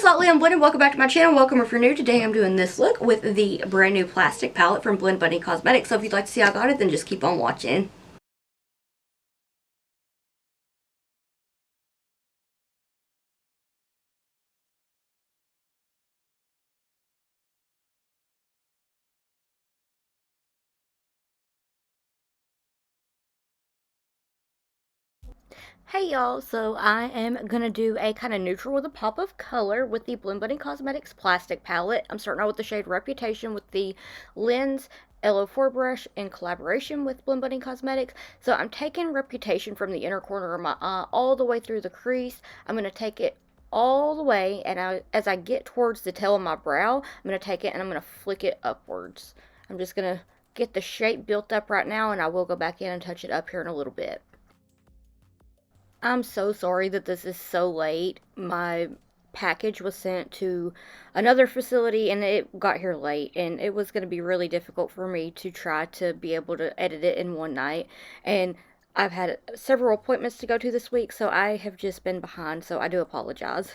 Saltly, I'm Blend and welcome back to my channel. Welcome if you're new. Today I'm doing this look with the brand new plastic palette from Blend Bunny Cosmetics. So if you'd like to see how I got it, then just keep on watching. Hey y'all, so I am going to do a kind of neutral with a pop of color with the Blend Bunny Cosmetics plastic palette. I'm starting out with the shade Reputation with the Lens LO4 brush in collaboration with Blend Bunny Cosmetics. So I'm taking Reputation from the inner corner of my eye all the way through the crease. I'm going to take it all the way, and as I get towards the tail of my brow, I'm going to take it and I'm going to flick it upwards. I'm just going to get the shape built up right now, and I will go back in and touch it up here in a little bit. I'm so sorry that this is so late. My package was sent to another facility and it got here late, and it was going to be really difficult for me to try to be able to edit it in one night. And I've had several appointments to go to this week, so I have just been behind, so I do apologize.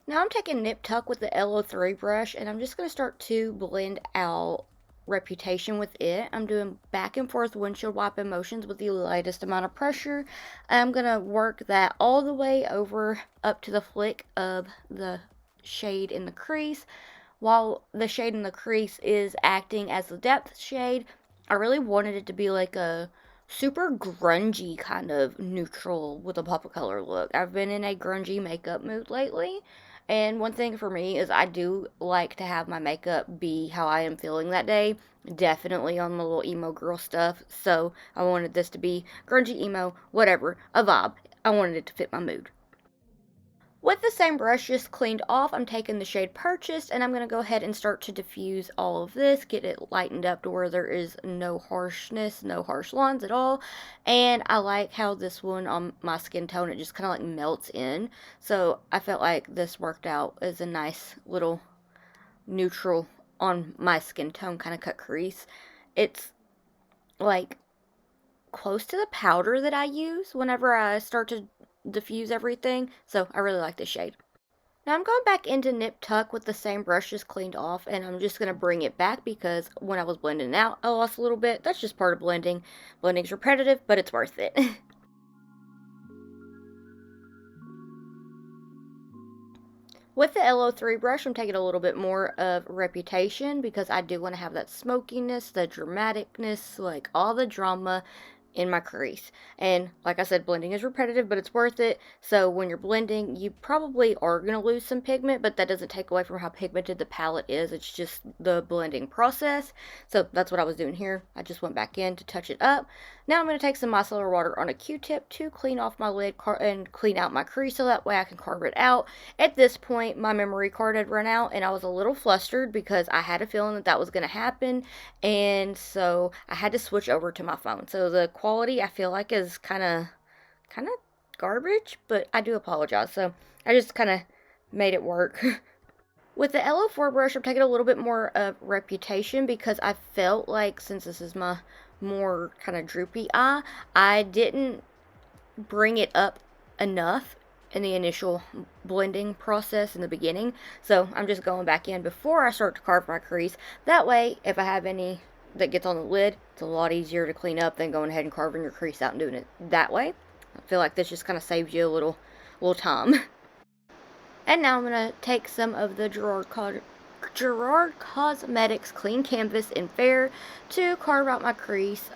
Now I'm taking Nip Tuck with the LO3 brush, and I'm just going to start to blend out Reputation with it. I'm doing back and forth windshield wiping motions with the lightest amount of pressure. I'm going to work that all the way over up to the flick of the shade in the crease. While the shade in the crease is acting as the depth shade, I really wanted it to be like a super grungy kind of neutral with a pop of color look. I've been in a grungy makeup mood lately, and one thing for me is I do like to have my makeup be how I am feeling that day. Definitely on the little emo girl stuff, so I wanted this to be grungy emo, whatever, a vibe. I wanted it to fit my mood. With the same brush just cleaned off, I'm taking the shade Purchased, and I'm going to go ahead and start to diffuse all of this, get it lightened up to where there is no harshness, no harsh lines at all. And I like how this one on my skin tone, it just kind of like melts in. So I felt like this worked out as a nice little neutral on my skin tone kind of cut crease. It's like close to the powder that I use whenever I start to diffuse everything. So I really like this shade. Now I'm going back into Nip Tuck with the same brush just cleaned off, and I'm just going to bring it back because when I was blending out, I lost a little bit. That's just part of blending. Blending's repetitive, but it's worth it. With the LO3 brush, I'm taking a little bit more of Reputation because I do want to have that smokiness, the dramaticness, like all the drama in my crease. And like I said, blending is repetitive, but it's worth it. So when you're blending, you probably are going to lose some pigment, but that doesn't take away from how pigmented the palette is. It's just the blending process. So that's what I was doing here. I just went back in to touch it up. Now I'm going to take some micellar water on a Q-tip to clean off my lid and clean out my crease so that way I can carve it out. At this point, my memory card had run out, and I was a little flustered because I had a feeling that that was going to happen, and so I had to switch over to my phone. So the quality I feel like is kind of garbage, but I do apologize. So I just kind of made it work. With the LO4 brush, I'm taking a little bit more of Reputation because I felt like since this is my more kind of droopy eye, I didn't bring it up enough in the initial blending process in the beginning. So I'm just going back in before I start to carve my crease. That way, if I have any that gets on the lid, it's a lot easier to clean up than going ahead and carving your crease out and doing it that way. I feel like this just kind of saves you a little time. And now I'm going to take some of the Gerard Cosmetics Clean Canvas in Fair to carve out my crease.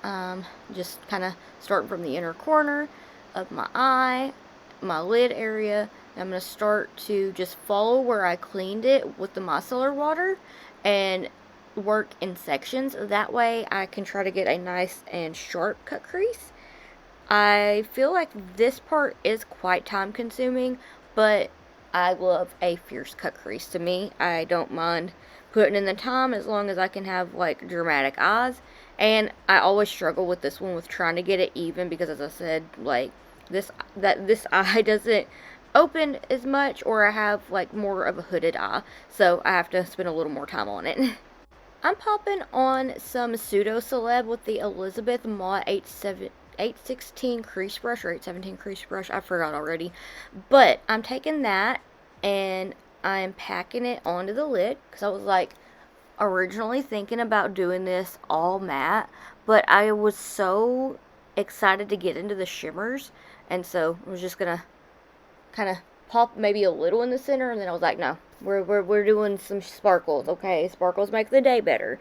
Just kind of starting from the inner corner of my eye, my lid area. I'm going to start to just follow where I cleaned it with the micellar water and work in sections. That way I can try to get a nice and sharp cut crease. I feel like this part is quite time consuming, but I love a fierce cut crease. To me, I don't mind putting in the time as long as I can have like dramatic eyes. And I always struggle with this one with trying to get it even because, as I said, like this eye doesn't open as much, or I have like more of a hooded eye, so I have to spend a little more time on it. I'm popping on some Pseudo Celeb with the Elizabeth Mott 816 crease brush, or 817 crease brush, I forgot already. But I'm taking that and I'm packing it onto the lid because I was like originally thinking about doing this all matte, but I was so excited to get into the shimmers, and so I was just gonna kind of pop maybe a little in the center, and then I was like, no, we're doing some sparkles, okay? Sparkles make the day better.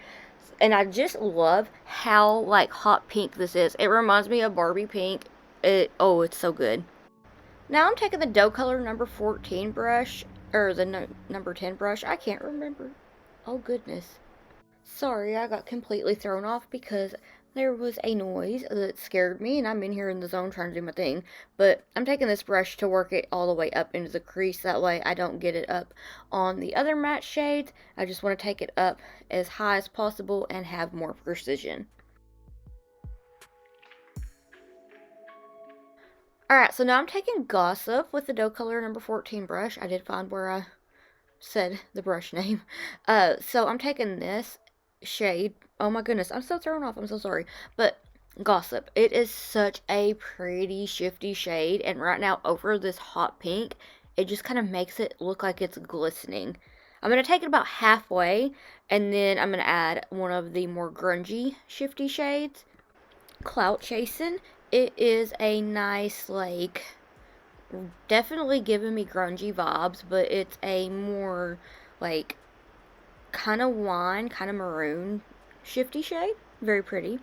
And I just love how like hot pink this is. It reminds me of Barbie pink. It's so good. Now I'm taking the dough color number 14 brush, or the number 10 brush. I can't remember. Oh goodness. Sorry, I got completely thrown off because there was a noise that scared me, and I'm in here in the zone trying to do my thing. But I'm taking this brush to work it all the way up into the crease. That way I don't get it up on the other matte shades. I just want to take it up as high as possible and have more precision. Alright, so now I'm taking Gossip with the dough color number 14 brush. I did find where I said the brush name. So I'm taking this shade. Oh my goodness, I'm so thrown off. I'm so sorry. But Gossip, it is such a pretty shifty shade, and right now over this hot pink, it just kind of makes it look like it's glistening. I'm going to take it about halfway, and then I'm going to add one of the more grungy shifty shades. Clout Chasing. It is a nice, like, definitely giving me grungy vibes, but it's a more like kind of wine, kind of maroon shifty shade. Very pretty.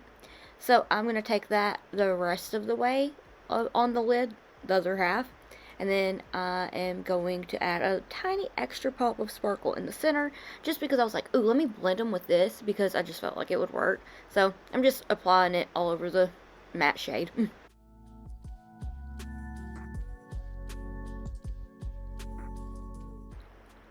So I'm going to take that the rest of the way on the lid, the other half. And then I am going to add a tiny extra pop of sparkle in the center, just because I was like, ooh, let me blend them with this, because I just felt like it would work. So I'm just applying it all over the matte shade.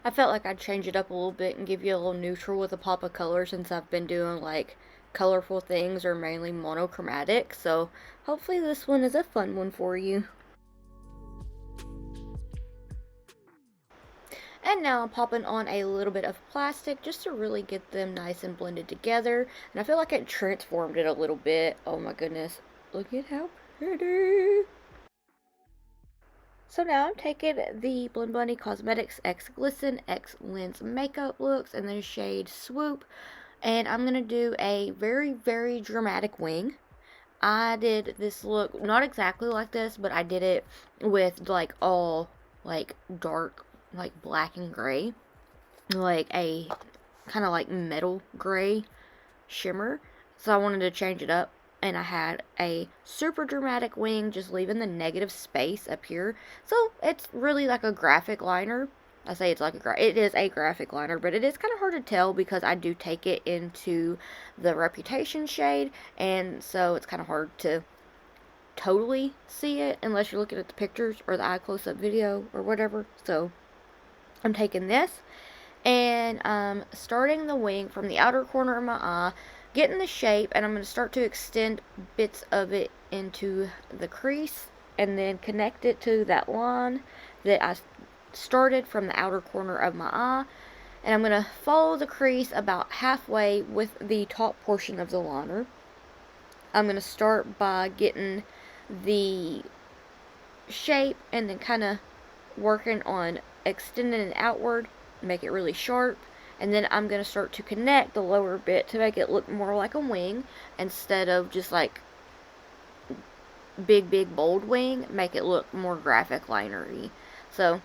I felt like I'd change it up a little bit and give you a little neutral with a pop of color, since I've been doing like colorful things or mainly monochromatic. So hopefully this one is a fun one for you. And now I'm popping on a little bit of plastic just to really get them nice and blended together. And I feel like it transformed it a little bit. Oh my goodness. Look at how pretty. So now I'm taking the Blend Bunny Cosmetics X Glisten X Lens Makeup Looks in the shade Swoop. And I'm going to do a very, very dramatic wing. I did this look, not exactly like this, but I did it with like all like dark, like black and gray. Like a kind of like metal gray shimmer. So I wanted to change it up, and I had a super dramatic wing, just leaving the negative space up here. So it's really like a graphic liner. I say it's like it is a graphic liner, but it is kind of hard to tell because I do take it into the Reputation shade, and so it's kind of hard to totally see it unless you're looking at the pictures or the eye close-up video or whatever. So I'm taking this and starting the wing from the outer corner of my eye, getting the shape, and I'm going to start to extend bits of it into the crease and then connect it to that line that I started from the outer corner of my eye. And I'm going to follow the crease about halfway with the top portion of the liner. I'm going to start by getting the shape and then kind of working on extending it outward, make it really sharp. And then I'm going to start to connect the lower bit to make it look more like a wing instead of just like big bold wing. Make it look more graphic linery. So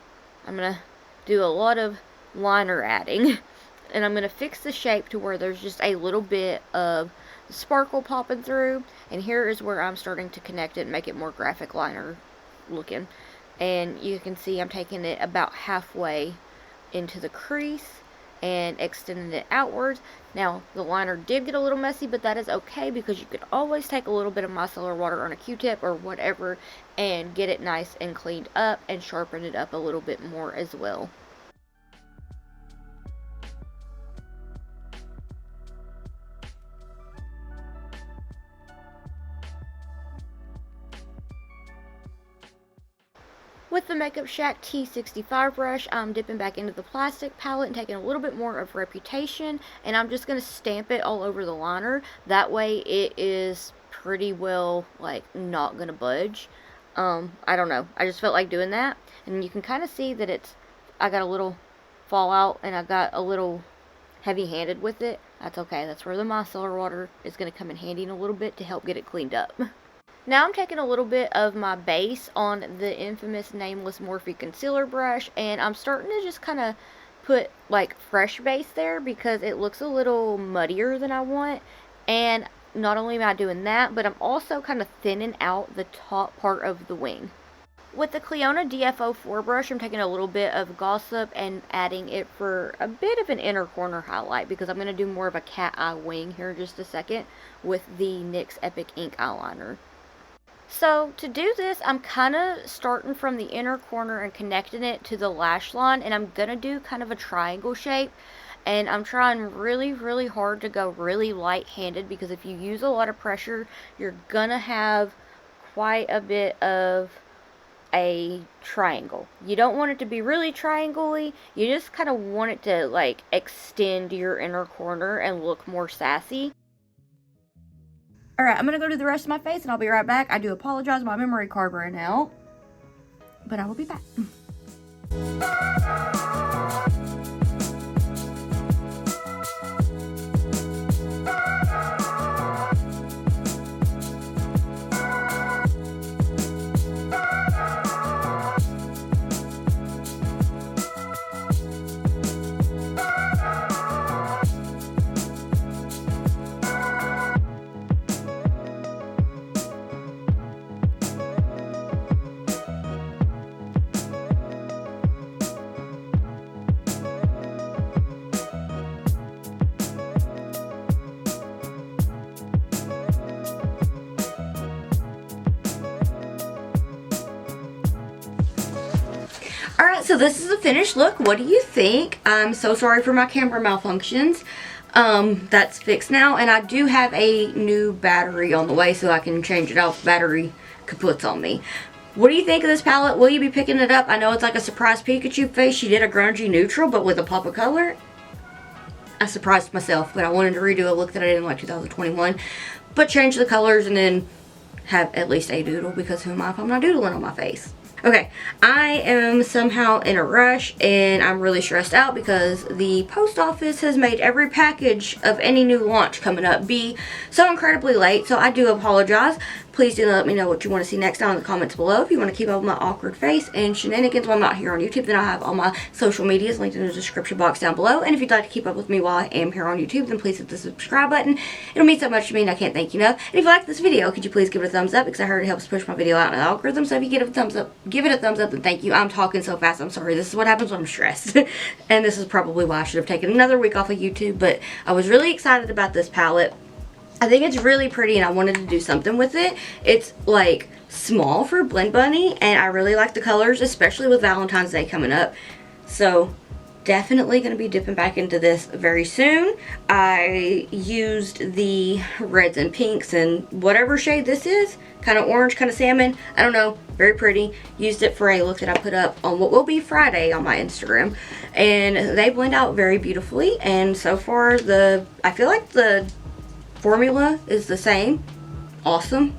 I'm going to do a lot of liner adding, and I'm going to fix the shape to where there's just a little bit of sparkle popping through, and here is where I'm starting to connect it and make it more graphic liner looking. And you can see I'm taking it about halfway into the crease, and extending it outwards. Now, the liner did get a little messy, but that is okay because you could always take a little bit of micellar water on a Q-tip or whatever and get it nice and cleaned up and sharpen it up a little bit more as well. With the Makeup Shack T65 brush, I'm dipping back into the plastic palette and taking a little bit more of Reputation, and I'm just going to stamp it all over the liner. That way it is pretty well, like, not going to budge. I don't know. I just felt like doing that, and you can kind of see that I got a little fallout, and I got a little heavy-handed with it. That's okay. That's where the micellar water is going to come in handy in a little bit to help get it cleaned up. Now I'm taking a little bit of my base on the infamous Nameless Morphe concealer brush, and I'm starting to just kind of put like fresh base there because it looks a little muddier than I want. And not only am I doing that, but I'm also kind of thinning out the top part of the wing. With the Clionadh DF04 brush, I'm taking a little bit of Gossip and adding it for a bit of an inner corner highlight because I'm going to do more of a cat eye wing here in just a second with the NYX Epic Ink eyeliner. So to do this, I'm kind of starting from the inner corner and connecting it to the lash line, and I'm going to do kind of a triangle shape, and I'm trying really, really hard to go really light-handed because if you use a lot of pressure, you're going to have quite a bit of a triangle. You don't want it to be really triangle-y, you just kind of want it to like extend your inner corner and look more sassy. Alright, I'm going to go do the rest of my face and I'll be right back. I do apologize, my memory card ran out, but I will be back. Alright, so this is the finished look. What do you think? I'm so sorry for my camera malfunctions. That's fixed now, and I do have a new battery on the way so I can change it out if battery kaputs on me. What do you think of this palette? Will you be picking it up? I know it's like a surprise Pikachu face. She did a grungy neutral, but with a pop of color. I surprised myself, but I wanted to redo a look that I did in like 2021. But change the colors and then have at least a doodle, because who am I if I'm not doodling on my face? Okay, I am somehow in a rush and I'm really stressed out because the post office has made every package of any new launch coming up be so incredibly late, so I do apologize. Please do let me know what you want to see next down in the comments below. If you want to keep up with my awkward face and shenanigans while I'm not here on YouTube, then I have all my social medias linked in the description box down below. And if you'd like to keep up with me while I am here on YouTube, then please hit the subscribe button. It'll mean so much to me and I can't thank you enough. And if you like this video, could you please give it a thumbs up, because I heard it helps push my video out in the algorithm. So if you give it a thumbs up, then thank you. I'm talking so fast, I'm sorry. This is what happens when I'm stressed. And this is probably why I should have taken another week off of YouTube, but I was really excited about this palette. I think it's really pretty and I wanted to do something with it. It's like small for Blend Bunny and I really like the colors, especially with Valentine's Day coming up. So definitely going to be dipping back into this very soon. I used the reds and pinks and whatever shade this is, kind of orange, kind of salmon, I don't know, very pretty. Used it for a look that I put up on what will be Friday on my Instagram, and they blend out very beautifully. And so far I feel like the formula is the same. Awesome.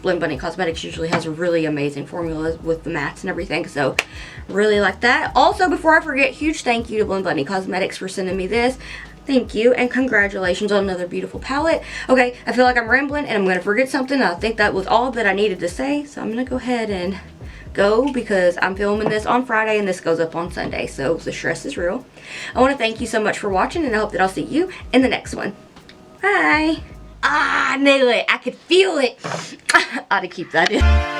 Blend Bunny Cosmetics usually has really amazing formulas with the mattes and everything, so really like that. Also, before I forget, huge thank you to Blend Bunny Cosmetics for sending me this. Thank you, and congratulations on another beautiful palette. Okay, I feel like I'm rambling and I'm going to forget something. I think that was all that I needed to say, so I'm going to go ahead and go because I'm filming this on Friday and this goes up on Sunday, so the stress is real. I want to thank you so much for watching, and I hope that I'll see you in the next one. Bye. Ah, I knew it. I could feel it. I ought to keep that in.